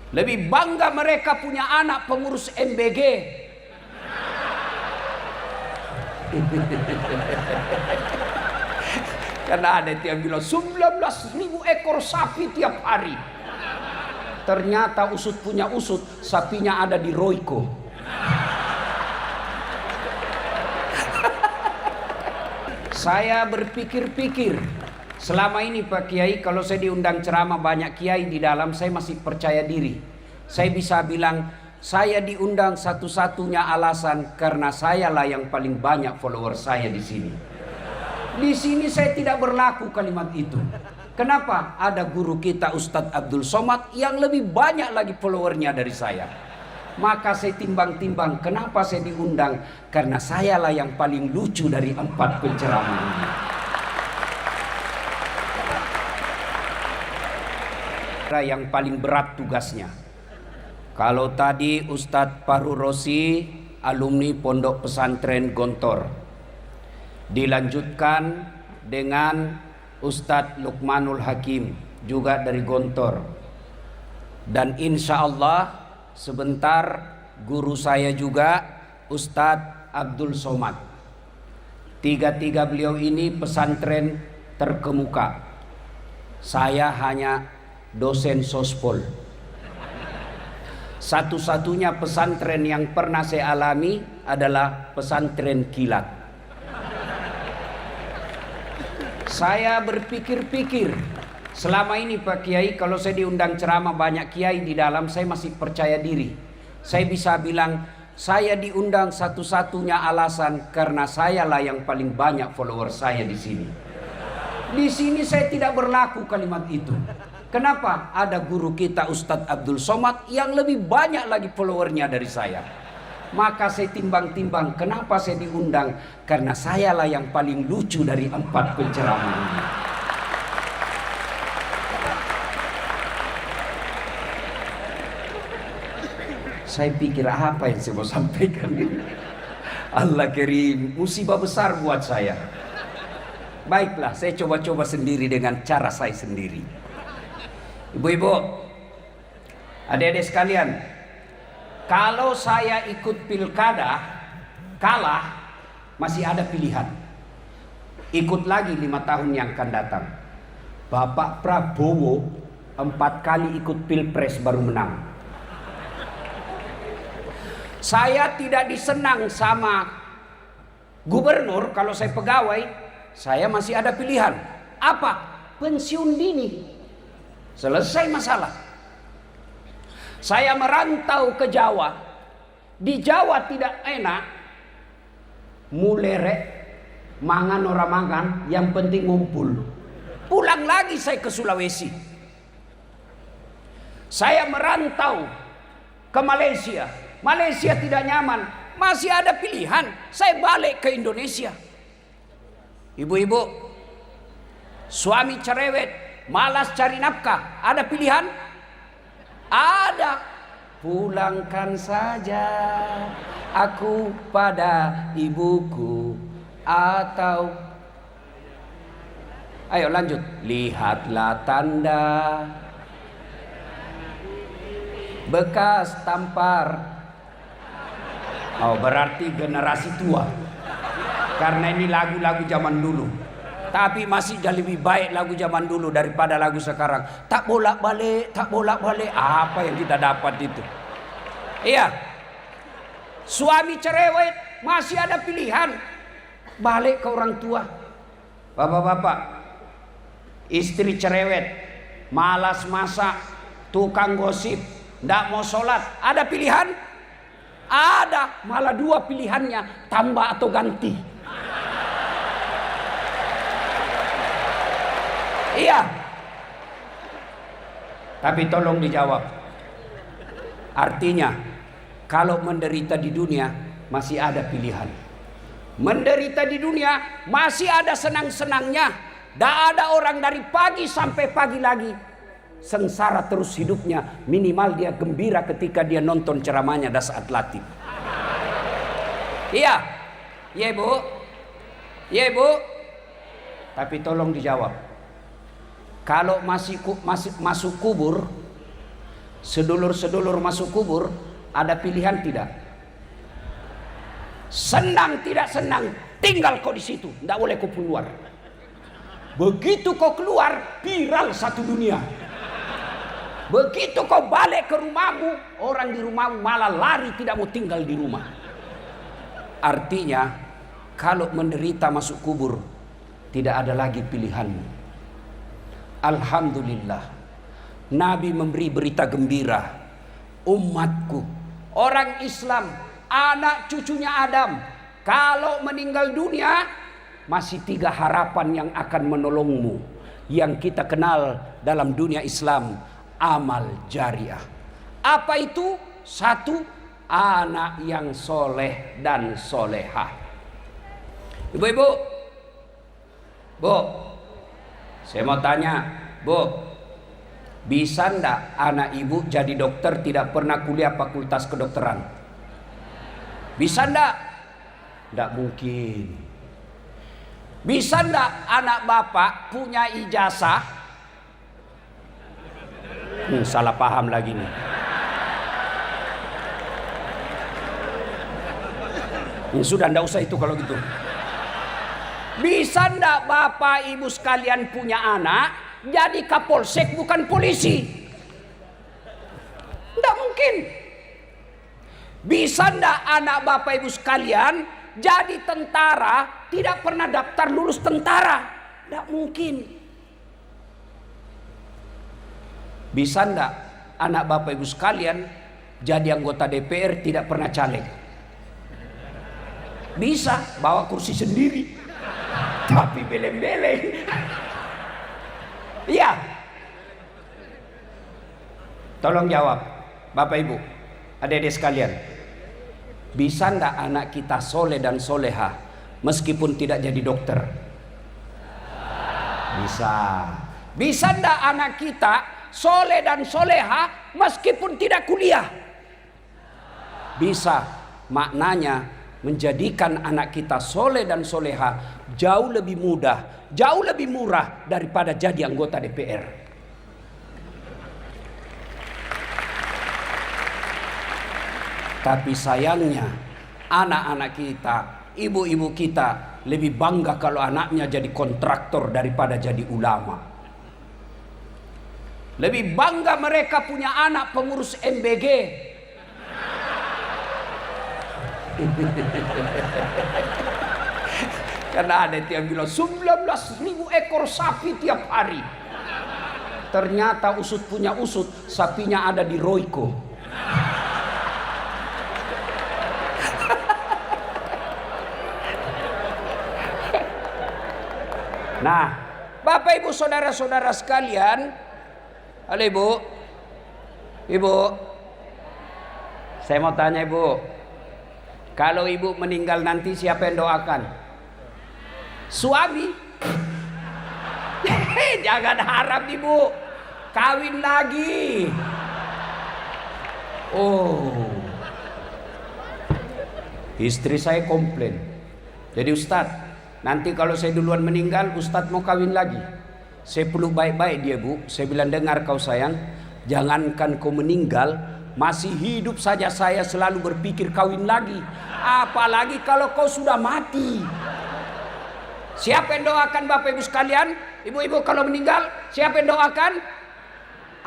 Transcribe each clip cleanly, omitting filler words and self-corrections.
Lebih bangga mereka punya anak pengurus MBG. Karena ada yang bilang 19.000 ekor sapi tiap hari. Ternyata usut punya usut, sapinya ada di Royco. Saya berpikir-pikir, selama ini Pak Kiai, kalau saya diundang ceramah banyak kiai di dalam, saya masih percaya diri. Saya bisa bilang, saya diundang satu-satunya alasan karena sayalah yang paling banyak follower saya di sini. Di sini saya tidak berlaku kalimat itu. Kenapa? Ada guru kita Ustadz Abdul Somad yang lebih banyak lagi followernya dari saya. Maka saya timbang-timbang, kenapa saya diundang? Karena sayalah yang paling lucu dari 4 penceramah ini. Yang paling berat tugasnya. Kalau tadi Ustadz Fahru Rosi, alumni Pondok Pesantren Gontor, dilanjutkan dengan Ustadz Luqmanul Hakim, juga dari Gontor, dan insya Allah sebentar guru saya juga Ustadz Abdul Somad. Tiga-tiga beliau ini pesantren terkemuka. Saya hanya dosen sospol. Satu-satunya pesantren yang pernah saya alami adalah pesantren kilat. Saya berpikir-pikir, selama ini Pak Kiai, kalau saya diundang ceramah banyak kiai di dalam, saya masih percaya diri. Saya bisa bilang, saya diundang satu-satunya alasan karena sayalah yang paling banyak follower saya di sini. Di sini saya tidak berlaku kalimat itu. Kenapa? Ada guru kita Ustadz Abdul Somad yang lebih banyak lagi followernya dari saya. Maka saya timbang-timbang, kenapa saya diundang? Karena sayalah yang paling lucu dari 4 penceramah ini. Saya pikir apa yang saya mau sampaikan ini? Allah Karim, musibah besar buat saya. Baiklah, saya coba-coba sendiri dengan cara saya sendiri. Ibu-ibu, adik-adik sekalian, kalau saya ikut pilkada kalah, masih ada pilihan. Ikut lagi 5 tahun yang akan datang. Bapak Prabowo 4 kali ikut pilpres baru menang. Saya tidak disenang sama gubernur. Kalau saya pegawai, saya masih ada pilihan. Apa? Pensiun dini. Selesai masalah. Saya merantau ke Jawa. Di Jawa tidak enak. Mulere, mangan ora mangan, yang penting ngumpul. Pulang lagi saya ke Sulawesi. Saya merantau ke Malaysia. Malaysia tidak nyaman. Masih ada pilihan. Saya balik ke Indonesia. Ibu-ibu, suami cerewet, malas cari nafkah, ada pilihan? Ada. Pulangkan saja aku pada ibuku, atau ayo lanjut. Lihatlah tanda bekas tampar. Oh, berarti generasi tua. Karena ini lagu-lagu zaman dulu. Tapi masih lebih baik lagu zaman dulu daripada lagu sekarang. Tak bolak-balik, tak bolak-balik. Apa yang kita dapat itu? Iya. Suami cerewet, masih ada pilihan. Balik ke orang tua. Bapak-bapak, istri cerewet, malas masak, tukang gosip, ndak mau sholat. Ada pilihan? Ada. Malah 2 pilihannya, tambah atau ganti. Iya. Tapi tolong dijawab. Artinya, kalau menderita di dunia masih ada pilihan. Menderita di dunia masih ada senang-senangnya. Tidak ada orang dari pagi sampai pagi lagi sengsara terus hidupnya. Minimal dia gembira ketika dia nonton ceramahnya Das Atlatif. Iya. Iya Bu. Iya Bu. Tapi tolong dijawab. Kalau masuk kubur, Sedulur-sedulur masuk kubur, ada pilihan tidak? Senang tidak senang, tinggal kau di situ, tidak boleh kau keluar. Begitu kau keluar, viral satu dunia. Begitu kau balik ke rumahmu, orang di rumahmu malah lari tidak mau tinggal di rumah. Artinya, kalau menderita masuk kubur, tidak ada lagi pilihanmu. Alhamdulillah, Nabi memberi berita gembira. Umatku, orang Islam, anak cucunya Adam, kalau meninggal dunia, masih 3 harapan yang akan menolongmu. Yang kita kenal dalam dunia Islam, amal jariah. Apa itu? 1, anak yang soleh dan solehah. Ibu-ibu, Bu, saya mau tanya, Bu, bisa ndak anak ibu jadi dokter tidak pernah kuliah fakultas kedokteran? Bisa ndak? Ndak mungkin. Bisa ndak anak bapak punya ijazah? Salah paham lagi nih. Sudah ndak usah itu kalau gitu. Bisa ndak bapak ibu sekalian punya anak jadi kapolsek bukan polisi? Ndak mungkin. Bisa ndak anak bapak ibu sekalian jadi tentara tidak pernah daftar lulus tentara? Ndak mungkin. Bisa ndak anak bapak ibu sekalian jadi anggota DPR tidak pernah caleg? Bisa, bawa kursi sendiri. Tapi beleng-beleng. Iya. Tolong jawab, Bapak Ibu, adik-adik sekalian. Bisa ndak anak kita soleh dan soleha meskipun tidak jadi dokter? Bisa. Bisa ndak anak kita soleh dan soleha meskipun tidak kuliah? Bisa. Maknanya menjadikan anak kita soleh dan soleha jauh lebih mudah, jauh lebih murah daripada jadi anggota DPR. Tapi sayangnya anak-anak kita, ibu-ibu kita lebih bangga kalau anaknya jadi kontraktor daripada jadi ulama. Lebih bangga mereka punya anak pengurus MBG. Karena ada yang bilang 19.000 ekor sapi tiap hari. Ternyata usut punya usut, sapinya ada di Royco. Nah, Bapak Ibu saudara-saudara sekalian, halo Ibu, Ibu, saya mau tanya Ibu, kalau Ibu meninggal nanti siapa yang doakan? Suami? Jangan harap Ibu kawin lagi. Oh, istri saya komplain. Jadi Ustadz, nanti kalau saya duluan meninggal, Ustadz mau kawin lagi. Saya peluk baik-baik dia Bu. Saya bilang, dengar kau sayang, jangankan kau meninggal, masih hidup saja saya selalu berpikir kawin lagi. Apalagi kalau kau sudah mati. Siapa yang doakan Bapak Ibu sekalian? Ibu-ibu kalau meninggal, siapa yang doakan?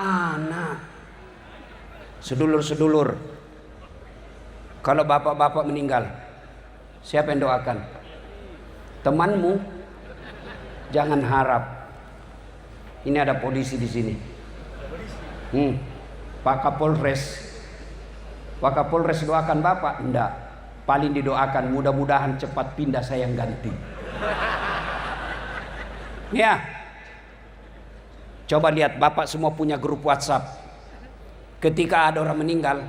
Anak. Sedulur-sedulur, kalau bapak-bapak meninggal, siapa yang doakan? Temanmu. Jangan harap. Ini ada polisi di sini. Pak Kapolres. Pak Kapolres doakan bapak? Enggak. Paling didoakan mudah-mudahan cepat pindah saya yang ganti. Ya. Coba lihat, bapak semua punya grup WhatsApp. Ketika ada orang meninggal,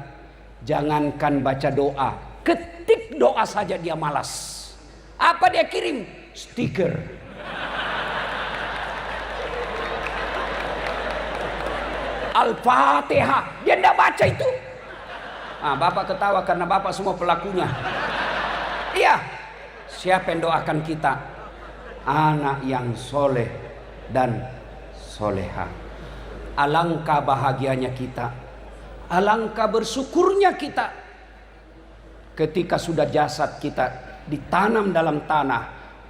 jangankan baca doa, ketik doa saja dia malas. Apa dia kirim? Stiker. Al-Fatihah. Dia tidak baca itu. Bapak ketawa karena bapak semua pelakunya. Iya. Siapa yang doakan kita? Anak yang soleh dan soleha. Alangkah bahagianya kita Alangkah bersyukurnya kita ketika sudah jasad kita ditanam dalam tanah,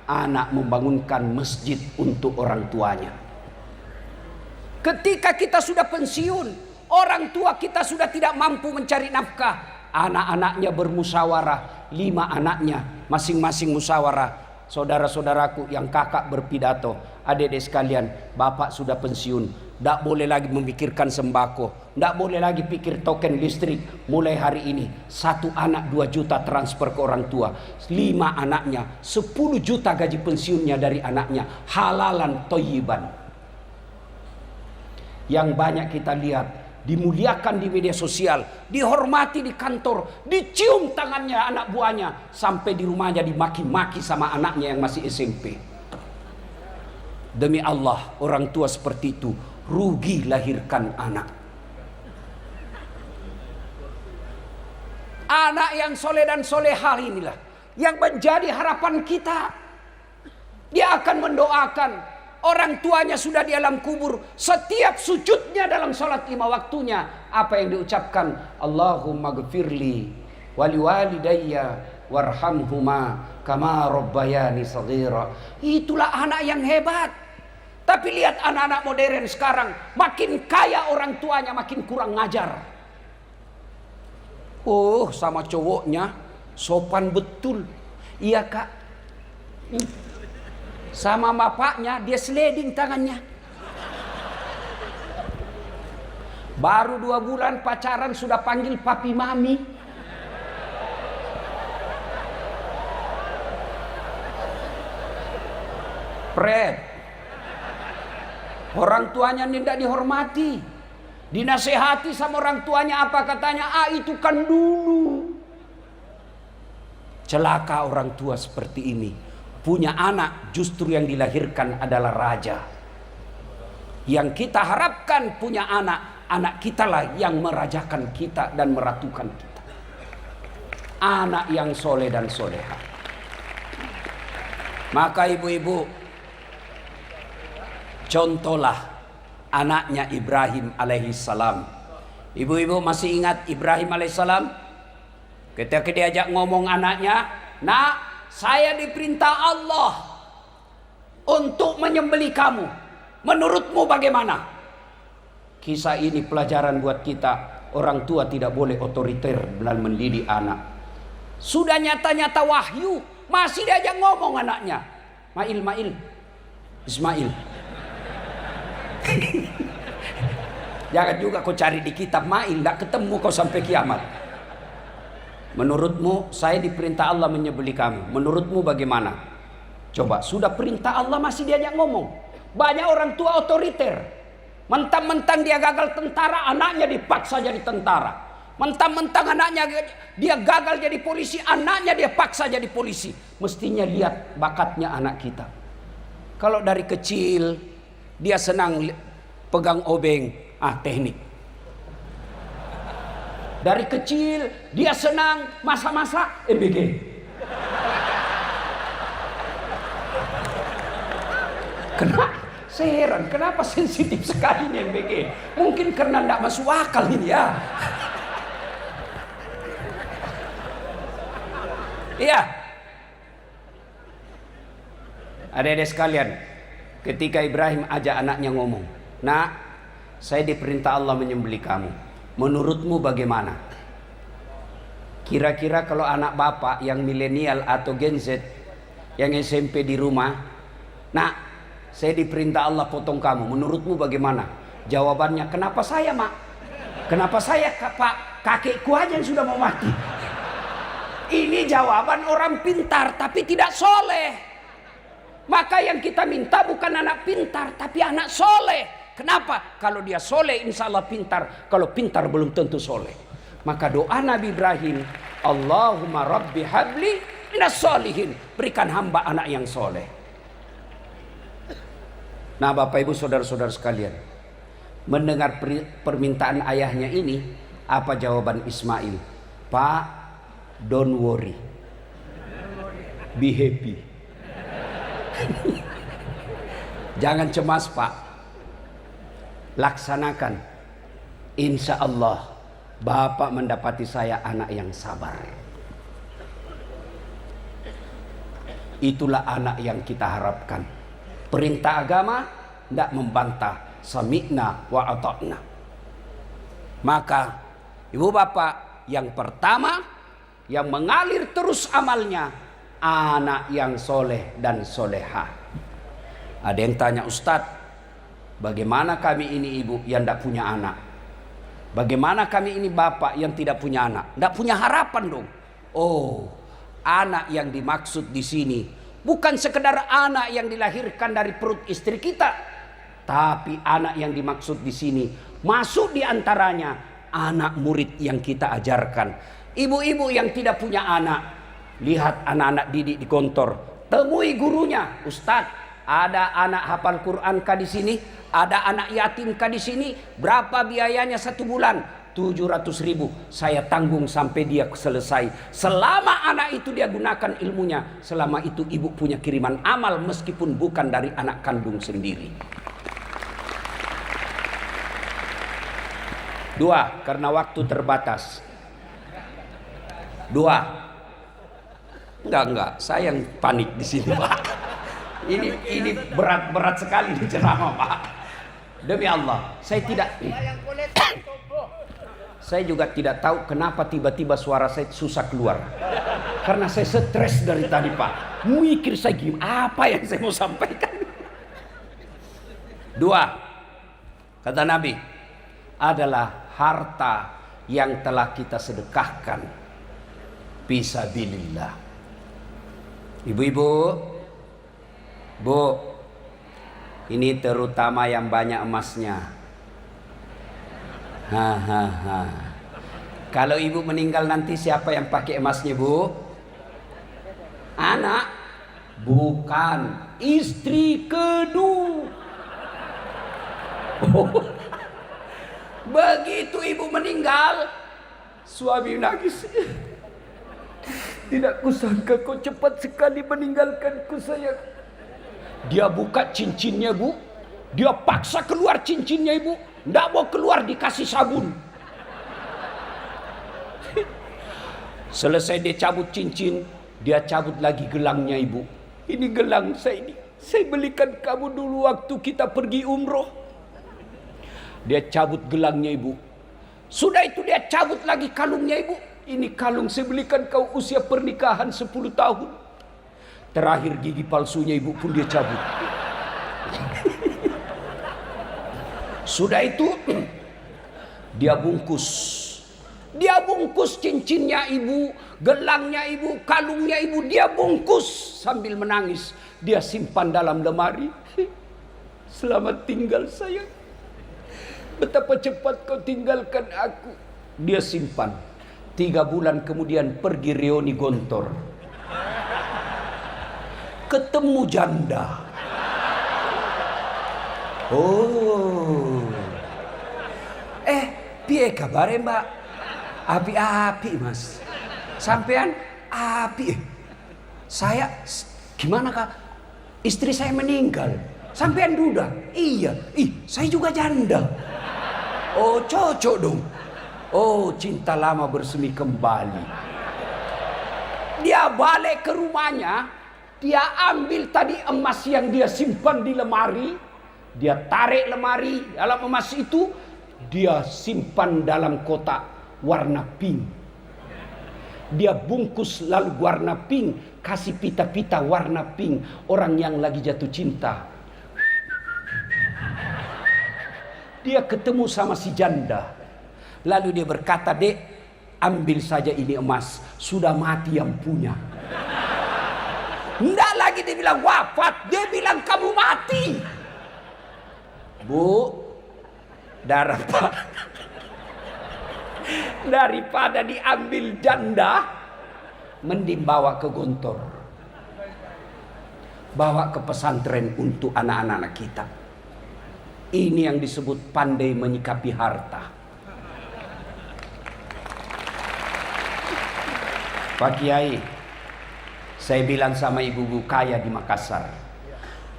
anak membangunkan masjid untuk orang tuanya. Ketika kita sudah pensiun, orang tua kita sudah tidak mampu mencari nafkah, anak-anaknya bermusyawarah, 5 anaknya masing-masing musyawarah. Saudara-saudaraku yang kakak berpidato, adik-adik sekalian, bapak sudah pensiun, tidak boleh lagi memikirkan sembako, tidak boleh lagi pikir token listrik. Mulai hari ini 1 anak 2 juta transfer ke orang tua, 5 anaknya 10 juta gaji pensiunnya dari anaknya, halalan thayyiban. Yang banyak kita lihat dimuliakan di media sosial, dihormati di kantor, dicium tangannya anak buahnya, sampai di rumahnya dimaki-maki sama anaknya yang masih SMP. Demi Allah, orang tua seperti itu rugi lahirkan anak. Anak yang soleh dan solehah inilah yang menjadi harapan kita. Dia akan mendoakan. Orang tuanya sudah di alam kubur, setiap sujudnya dalam sholat 5 waktunya, apa yang diucapkan? Allahumma gfirli wali walidayya warhamhuma kama rabbayani shaghira. Itulah anak yang hebat. Tapi lihat anak-anak modern sekarang, makin kaya orang tuanya makin kurang ngajar. Oh, sama cowoknya sopan betul. Iya kak. Sama bapaknya dia sliding tangannya. Baru 2 bulan pacaran sudah panggil papi mami. Pret. Orang tuanya tidak dihormati. Dinasehati sama orang tuanya, apa katanya? Ah, itu kan dulu. Celaka orang tua seperti ini. Punya anak justru yang dilahirkan adalah raja. Yang kita harapkan punya anak, anak kita lah yang merajakan kita dan meratukan kita. Anak yang soleh dan soleha. Maka ibu-ibu, contohlah anaknya Ibrahim alaihissalam. Ibu-ibu masih ingat Ibrahim alaihissalam? Ketika diajak ngomong anaknya, nak, saya diperintah Allah untuk menyembelih kamu. Menurutmu bagaimana? Kisah ini pelajaran buat kita. Orang tua tidak boleh otoriter dalam mendidik anak. Sudah nyata-nyata wahyu, masih diajak ngomong anaknya. Mail, Ismail. Jangan juga kau cari di kitab Mail, tidak ketemu kau sampai kiamat. Menurutmu saya diperintah Allah menyembelih kamu. Menurutmu bagaimana? Coba, sudah perintah Allah masih diajak ngomong. Banyak orang tua otoriter. Mentang-mentang dia gagal tentara, anaknya dipaksa jadi tentara. Mentang-mentang anaknya dia gagal jadi polisi, anaknya dia paksa jadi polisi. Mestinya lihat bakatnya anak kita. Kalau dari kecil dia senang pegang obeng, teknik. Dari kecil dia senang masak-masak, MBG. Saya heran kenapa sensitif sekali nih MBG. Mungkin karena tidak masuk akal ini ya. Iya. Adik-adik sekalian, ketika Ibrahim ajak anaknya ngomong, nak, saya diperintah Allah menyembelih kamu. Menurutmu bagaimana? Kira-kira kalau anak bapak yang milenial atau Gen Z, yang SMP di rumah, nak, saya diperintah Allah potong kamu. Menurutmu bagaimana? Jawabannya, kenapa saya, mak? Kenapa saya, pak? Kakekku aja yang sudah mau mati. Ini jawaban orang pintar tapi tidak soleh. Maka yang kita minta bukan anak pintar tapi anak soleh. Kenapa? Kalau dia soleh insya Allah pintar. Kalau pintar belum tentu soleh. Maka doa Nabi Ibrahim, Allahumma rabbi habli minas solihin. Berikan hamba anak yang soleh. Nah Bapak Ibu saudara-saudara sekalian, mendengar permintaan ayahnya ini, apa jawaban Ismail? Pak, don't worry, be happy. Jangan cemas Pak, laksanakan. Insya Allah Bapak mendapati saya anak yang sabar. Itulah anak yang kita harapkan. Perintah agama tidak membantah, sami'na wa ata'na. Maka ibu bapak, yang pertama yang mengalir terus amalnya, anak yang soleh dan soleha. Ada yang tanya, Ustadz, bagaimana kami ini ibu yang tidak punya anak? Bagaimana kami ini bapak yang tidak punya anak? Tidak punya harapan dong. Oh, anak yang dimaksud di sini bukan sekedar anak yang dilahirkan dari perut istri kita, tapi anak yang dimaksud di sini masuk di antaranya anak murid yang kita ajarkan. Ibu-ibu yang tidak punya anak, lihat anak-anak didik di kantor, temui gurunya, Ustadz, ada anak hafal Quran kah di sini? Ada anak yatim kah di sini? Berapa biayanya 1 bulan? 700.000. Saya tanggung sampai dia selesai. Selama anak itu dia gunakan ilmunya, selama itu ibu punya kiriman amal meskipun bukan dari anak kandung sendiri. 2, karena waktu terbatas. 2. Enggak, saya yang panik di sini, Pak. Ini berat sekali di ceramah, Pak. Demi Allah, saya juga tidak tahu kenapa tiba-tiba suara saya susah keluar. Karena saya stres dari tadi, Pak. Mikir saya gimana, apa yang saya mau sampaikan. 2, kata Nabi, adalah harta yang telah kita sedekahkan fisabilillah. Ibu-ibu, Bu, ini terutama yang banyak emasnya. Kalau ibu meninggal nanti siapa yang pakai emasnya, Bu? Anak? Bukan, istri kedua. Begitu ibu meninggal, suami nangis. Tidak kusangka kau cepat sekali meninggalkanku, sayang. Dia buka cincinnya, Bu. Dia paksa keluar cincinnya, Ibu. Tidak mau keluar, dikasih sabun. Selesai dia cabut cincin, dia cabut lagi gelangnya, Ibu. Ini gelang saya ini. Saya belikan kamu dulu waktu kita pergi umroh. Dia cabut gelangnya, Ibu. Sudah itu dia cabut lagi kalungnya, Ibu. Ini kalung saya belikan kau usia pernikahan 10 tahun. Terakhir gigi palsunya ibu pun dia cabut. Sudah itu dia bungkus. Dia bungkus cincinnya ibu, gelangnya ibu, kalungnya ibu, dia bungkus sambil menangis. Dia simpan dalam lemari. Selamat tinggal sayang. Betapa cepat kau tinggalkan aku. Dia simpan. 3 bulan kemudian pergi reuni Gontor. Ketemu janda. Oh. Piye kabare, Mbak? Api-api, Mas. Sampean api. Saya gimana, Kak? Istri saya meninggal. Sampean duda? Iya. Saya juga janda. Oh, cocok dong. Oh, cinta lama bersemi kembali. Dia balik ke rumahnya. Dia ambil tadi emas yang dia simpan di lemari. Dia tarik lemari dalam emas itu. Dia simpan dalam kotak warna pink. Dia bungkus lalu warna pink. Kasih pita-pita warna pink. Orang yang lagi jatuh cinta. Dia ketemu sama si janda. Lalu dia berkata, Dek, ambil saja ini emas. Sudah mati yang punya. Enggak lagi dia bilang wafat, dia bilang kamu mati. Bu, daripada diambil janda, mending bawa ke Gontor. Bawa ke pesantren untuk anak-anak kita. Ini yang disebut pandai menyikapi harta. Pak Kiai, saya bilang sama ibu-ibu kaya di Makassar,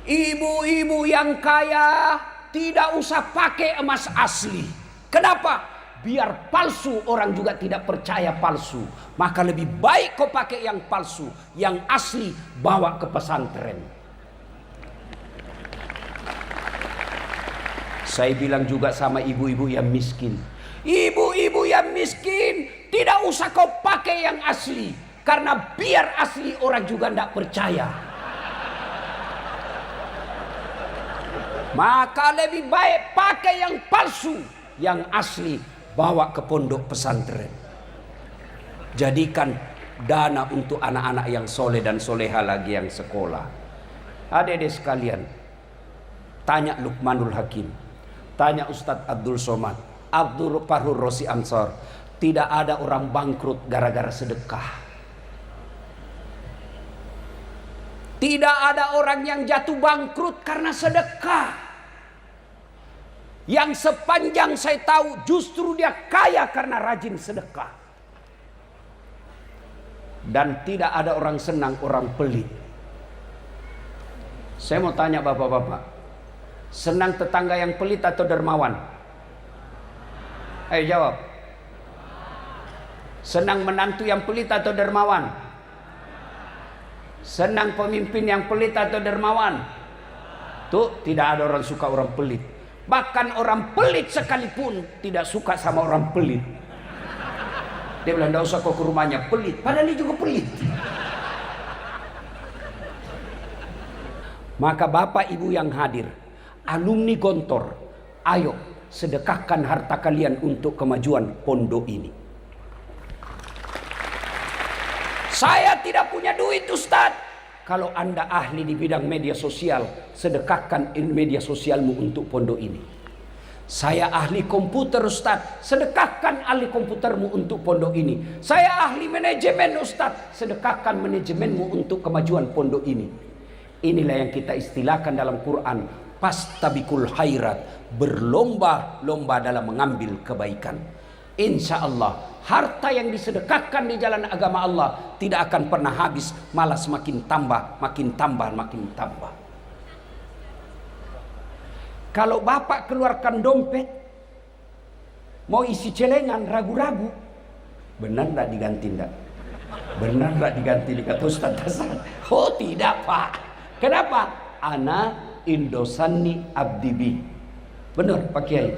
ibu-ibu yang kaya tidak usah pakai emas asli. Kenapa? biar palsu orang juga tidak percaya palsu. Maka lebih baik kau pakai yang palsu, yang asli bawa ke pesantren. Saya bilang juga sama ibu-ibu yang miskin. Ibu-ibu yang miskin, tidak usah kau pakai yang asli. Karena biar asli orang juga tidak percaya. Maka lebih baik pakai yang palsu, yang asli bawa ke pondok pesantren. Jadikan dana untuk anak-anak yang soleh dan soleha lagi yang sekolah. Adik-adik sekalian, tanya Luqmanul Hakim, tanya Ustadz Abdul Somad, Abdul Fahur Rosi Ansor. Tidak ada orang bangkrut gara-gara sedekah. Tidak ada orang yang jatuh bangkrut karena sedekah. Yang sepanjang saya tahu justru dia kaya karena rajin sedekah. Dan tidak ada orang senang orang pelit. Saya mau tanya bapak-bapak, senang tetangga yang pelit atau dermawan? Ayo jawab. Senang menantu yang pelit atau dermawan? Senang pemimpin yang pelit atau dermawan? Tuh, tidak ada orang suka orang pelit. Bahkan orang pelit sekalipun tidak suka sama orang pelit. Dia bilang, tidak usah kau ke rumahnya, pelit. Padahal dia juga pelit. Maka bapak ibu yang hadir, alumni Gontor, ayo sedekahkan harta kalian untuk kemajuan pondok ini. Saya tidak punya duit Ustadz. Kalau anda ahli di bidang media sosial, sedekahkan media sosialmu untuk pondok ini. Saya ahli komputer Ustadz, sedekahkan ahli komputermu untuk pondok ini. Saya ahli manajemen Ustadz, sedekahkan manajemenmu untuk kemajuan pondok ini. Inilah yang kita istilahkan dalam Quran, pastabikul khairat, berlomba-lomba dalam mengambil kebaikan. Insya Allah harta yang disedekahkan di jalan agama Allah tidak akan pernah habis, malah semakin tambah, makin tambah, makin tambah. Kalau bapak keluarkan dompet mau isi celengan, ragu-ragu, benar tidak diganti tidak? Benar tidak diganti? Dikata Ustaz Hasan, oh tidak pak. Kenapa? Ana indosani abdibi. Benar Pak Kiai.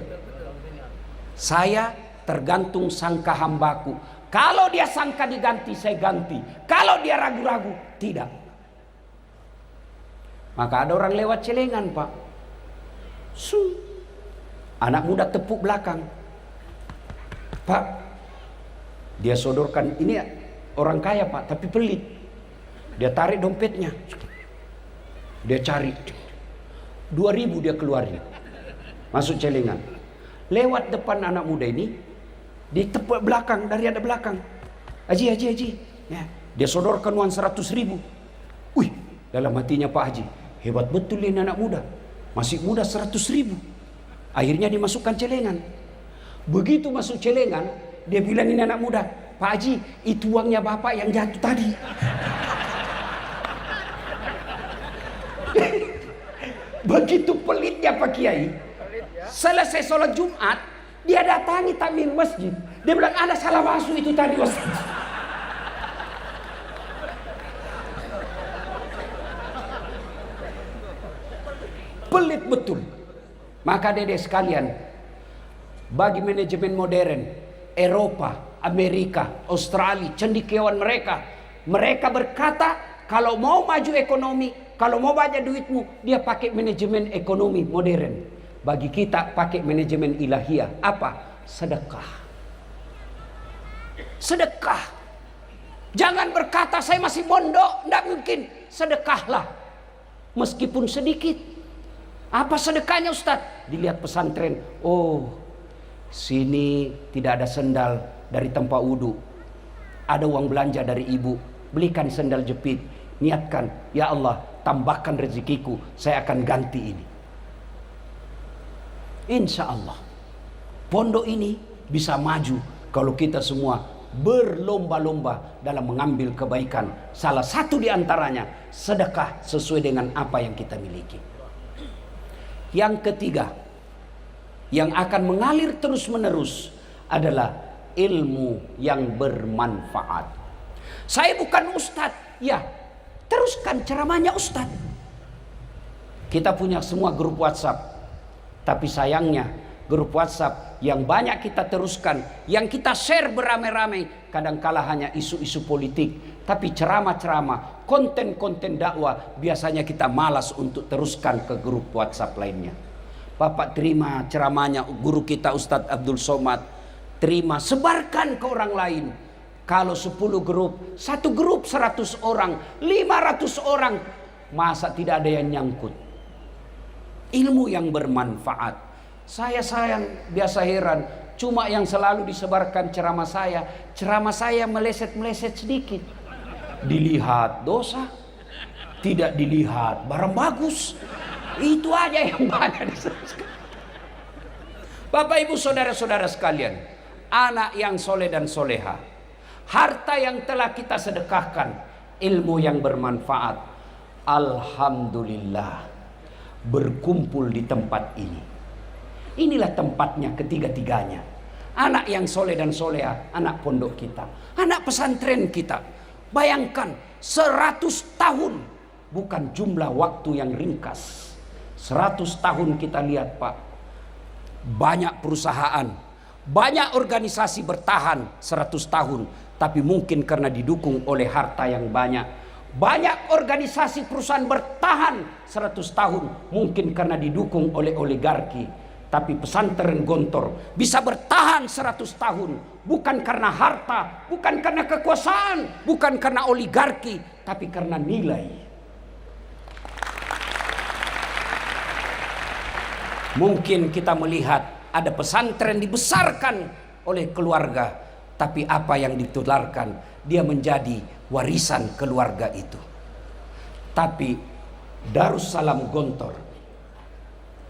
Saya tergantung sangka hambaku. Kalau dia sangka diganti, saya ganti. Kalau dia ragu-ragu, tidak. Maka ada orang lewat celengan pak, anak muda tepuk belakang, pak, dia sodorkan, ini orang kaya pak, tapi pelit. Dia tarik dompetnya, dia cari 2.000 dia keluarin, masuk celengan. Lewat depan anak muda ini, ditepuk belakang, dari ada belakang, Haji, ya, dia sodorkan uang 100.000. Wih, dalam hatinya Pak Haji, hebat betul ini anak muda, masih muda 100.000. Akhirnya dimasukkan celengan. Begitu masuk celengan, dia bilang ini anak muda, Pak Haji, itu uangnya bapak yang jatuh tadi. Begitu pelitnya Pak Kiai. Selesai sholat Jumat, dia datangi takmir masjid. Dia bilang ada salah masuk itu tadi Ustaz. Pelit betul. Maka dedek sekalian, bagi manajemen modern Eropa, Amerika, Australia, cendekiawan mereka berkata kalau mau maju ekonomi, kalau mau banyak duitmu, dia pakai manajemen ekonomi modern. Bagi kita pakai manajemen ilahiyah. Apa? Sedekah. Sedekah. Jangan berkata saya masih mondok, tidak mungkin. Sedekahlah, meskipun sedikit. Apa sedekahnya Ustaz? Dilihat pesantren, oh sini tidak ada sendal dari tempat wudhu, ada uang belanja dari ibu, belikan sendal jepit. Niatkan, ya Allah tambahkan rezekiku, saya akan ganti ini. Insya Allah pondok ini bisa maju kalau kita semua berlomba-lomba dalam mengambil kebaikan. Salah satu di antaranya sedekah sesuai dengan apa yang kita miliki. Yang ketiga, yang akan mengalir terus-menerus adalah ilmu yang bermanfaat. Saya bukan ustadz, ya teruskan ceramahnya ustadz. Kita punya semua grup WhatsApp, tapi sayangnya grup WhatsApp yang banyak kita teruskan, yang kita share beramai-ramai, kadangkala hanya isu-isu politik. Tapi ceramah-ceramah, konten-konten dakwah, biasanya kita malas untuk teruskan ke grup WhatsApp lainnya. Bapak terima ceramahnya guru kita Ustadz Abdul Somad, terima, sebarkan ke orang lain. Kalau 10 grup, satu grup 100 orang, 500 orang, masa tidak ada yang nyangkut? Ilmu yang bermanfaat. Saya sayang, biasa heran, cuma yang selalu disebarkan ceramah saya meleset-meleset sedikit. Dilihat dosa, tidak dilihat barang bagus. Itu aja yang banyak disebarkan. Bapak ibu saudara-saudara sekalian, anak yang soleh dan soleha, harta yang telah kita sedekahkan, ilmu yang bermanfaat, alhamdulillah berkumpul di tempat ini. Inilah tempatnya ketiga-tiganya. Anak yang soleh dan soleha, anak pondok kita, anak pesantren kita. Bayangkan 100 tahun, bukan jumlah waktu yang ringkas. 100 tahun kita lihat Pak, banyak perusahaan, banyak organisasi bertahan 100 tahun, tapi mungkin karena didukung oleh harta yang banyak. Banyak organisasi perusahaan bertahan 100 tahun, mungkin karena didukung oleh oligarki. Tapi pesantren Gontor bisa bertahan 100 tahun, bukan karena harta, bukan karena kekuasaan, bukan karena oligarki, tapi karena nilai. Mungkin kita melihat ada pesantren dibesarkan oleh keluarga, tapi apa yang ditularkan, dia menjadi warisan keluarga itu. Tapi Darussalam Gontor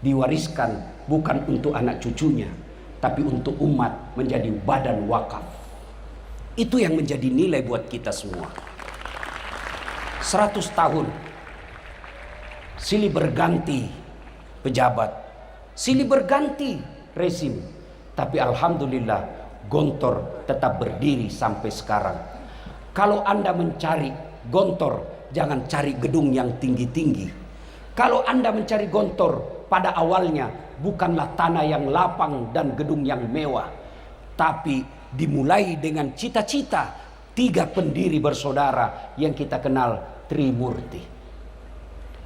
diwariskan bukan untuk anak cucunya, tapi untuk umat, menjadi badan wakaf. Itu yang menjadi nilai buat kita semua. 100 tahun silih berganti pejabat, silih berganti rezim, tapi alhamdulillah Gontor tetap berdiri sampai sekarang. Kalau Anda mencari Gontor, jangan cari gedung yang tinggi-tinggi. Kalau Anda mencari Gontor, pada awalnya bukanlah tanah yang lapang dan gedung yang mewah, tapi dimulai dengan cita-cita 3 pendiri bersaudara yang kita kenal Trimurti,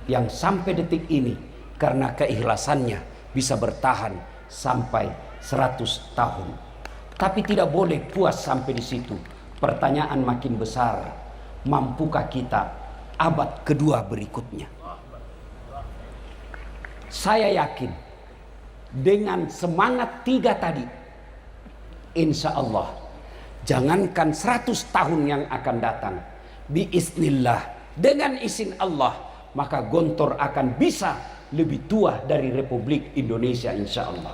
yang sampai detik ini karena keikhlasannya bisa bertahan sampai 100 tahun. Tapi tidak boleh puas sampai di situ. Pertanyaan makin besar, mampukah kita abad kedua berikutnya? Saya yakin dengan semangat 3 tadi, insya Allah, jangankan 100 tahun yang akan datang, biiznillah, dengan izin Allah, maka Gontor akan bisa lebih tua dari Republik Indonesia, insya Allah.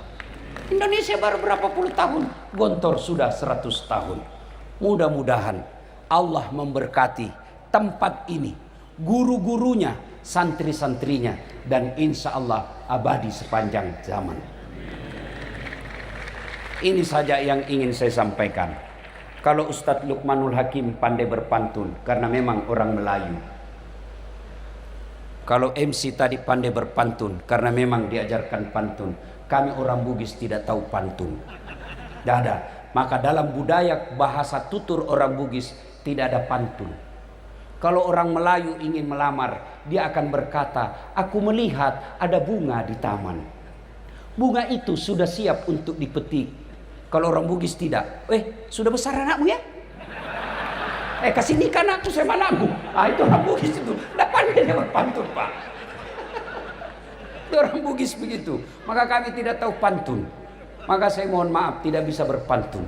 Indonesia baru berapa puluh tahun, Gontor sudah 100 tahun. Mudah-mudahan Allah memberkati tempat ini, guru-gurunya, santri-santrinya, dan insya Allah abadi sepanjang zaman. Ini saja yang ingin saya sampaikan. Kalau Ustadz Luqmanul Hakim pandai berpantun, karena memang orang Melayu. Kalau MC tadi pandai berpantun, karena memang diajarkan pantun. Kami orang Bugis tidak tahu pantun. Tidak ada. Maka dalam budaya bahasa tutur orang Bugis tidak ada pantun. Kalau orang Melayu ingin melamar, dia akan berkata, aku melihat ada bunga di taman. Bunga itu sudah siap untuk dipetik. Kalau orang Bugis tidak. Sudah besar anakmu ya? Kasih nikah anakku sama anakmu. Itu orang Bugis itu. Tidak pandai dia berpantun Pak. Itu orang Bugis begitu. Maka kami tidak tahu pantun. Maka saya mohon maaf tidak bisa berpantun.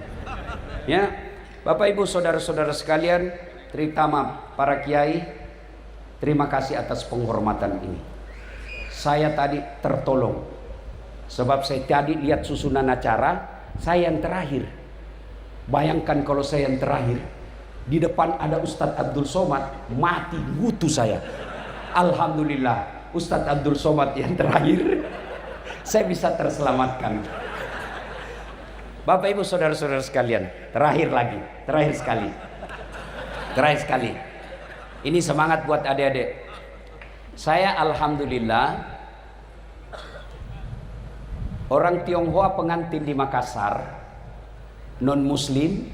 Ya, Bapak Ibu saudara-saudara sekalian, terutama para kiai, terima kasih atas penghormatan ini. Saya tadi tertolong, sebab saya tadi lihat susunan acara, saya yang terakhir. Bayangkan kalau saya yang terakhir, di depan ada Ustadz Abdul Somad, mati gutu saya. Alhamdulillah Ustadz Abdul Somad yang terakhir, saya bisa terselamatkan. Bapak Ibu saudara-saudara sekalian, terakhir sekali. Ini semangat buat adik-adik. Saya alhamdulillah orang Tionghoa pengantin di Makassar, non muslim,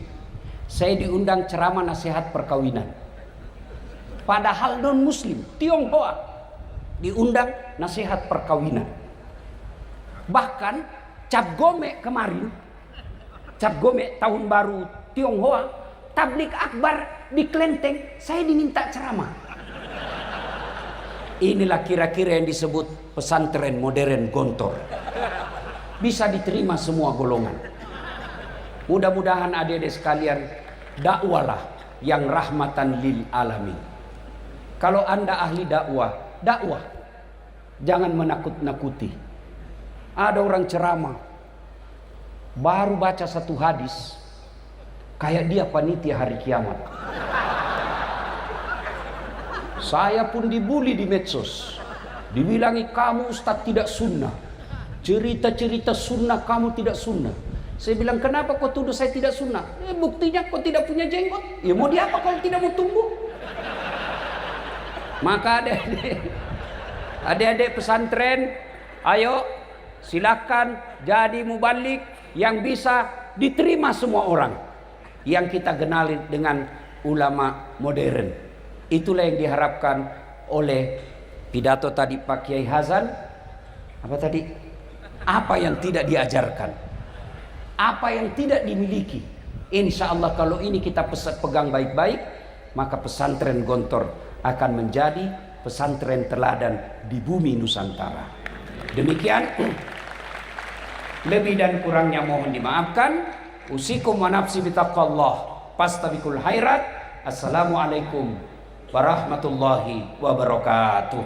saya diundang ceramah nasihat perkawinan. Padahal non muslim, Tionghoa diundang nasihat perkawinan. Bahkan Cap Gome kemarin, Cap Gome tahun baru Tionghoa, tablik akbar di Klenteng, saya diminta ceramah. Inilah kira-kira yang disebut pesantren modern Gontor. Bisa diterima semua golongan. Mudah-mudahan adik-adik sekalian, dakwalah yang rahmatan lil alamin. Kalau Anda ahli dakwah. Jangan menakut-nakuti. Ada orang ceramah, baru baca satu hadis, kayak dia panitia hari kiamat. Saya pun dibully di medsos. Dibilangi kamu ustaz tidak sunnah. Cerita-cerita sunnah kamu tidak sunnah. Saya bilang kenapa kau tuduh saya tidak sunnah? Buktinya kau tidak punya jenggot. Ya mau diapa kalau tidak mau tumbuh? Maka adik-adik pesantren, ayo silakan jadi mubalik yang bisa diterima semua orang. Yang kita kenali dengan ulama modern. Itulah yang diharapkan oleh pidato tadi Pak Kiai Hazan. Apa tadi? Apa yang tidak diajarkan, apa yang tidak dimiliki. Insya Allah kalau ini kita pegang baik-baik, maka pesantren Gontor akan menjadi pesantren teladan di bumi Nusantara. Demikian, lebih dan kurangnya mohon dimaafkan. Usikum wa nafsi bitaqwallah, fastabiqul khairat. Assalamualaikum warahmatullahi wabarakatuh.